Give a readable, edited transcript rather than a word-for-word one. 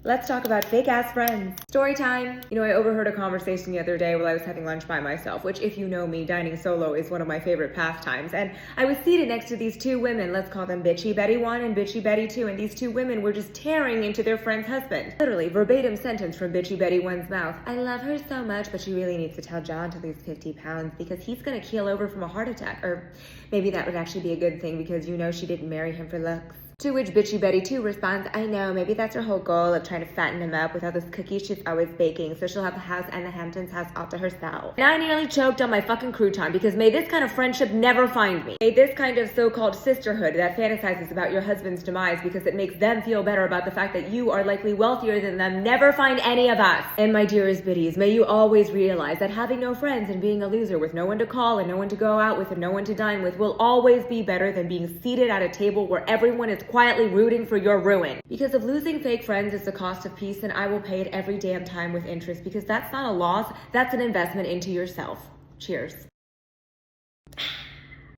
Let's talk about fake ass friends. Story time. I overheard a conversation the other day while I was having lunch by myself, which, if you know me, dining solo is one of my favorite pastimes. And I was seated next to these two women, let's call them Bitchy Betty 1 and Bitchy Betty 2, and these two women were just tearing into their friend's husband. Literally, verbatim sentence from Bitchy Betty 1's mouth. I love her so much, but she really needs to tell John to lose 50 pounds because he's gonna keel over from a heart attack. Or maybe that would actually be a good thing because she didn't marry him for looks. To which Bitchy Betty 2 responds, I know, maybe that's her whole goal of trying to fatten him up with all those cookies she's always baking, so she'll have the house and the Hamptons house all to herself. And I nearly choked on my fucking crouton because may this kind of friendship never find me. May this kind of so-called sisterhood that fantasizes about your husband's demise because it makes them feel better about the fact that you are likely wealthier than them never find any of us. And my dearest biddies, may you always realize that having no friends and being a loser with no one to call and no one to go out with and no one to dine with will always be better than being seated at a table where everyone is quietly rooting for your ruin. Because if losing fake friends is the cost of peace, then I will pay it every damn time with interest because that's not a loss, that's an investment into yourself. Cheers.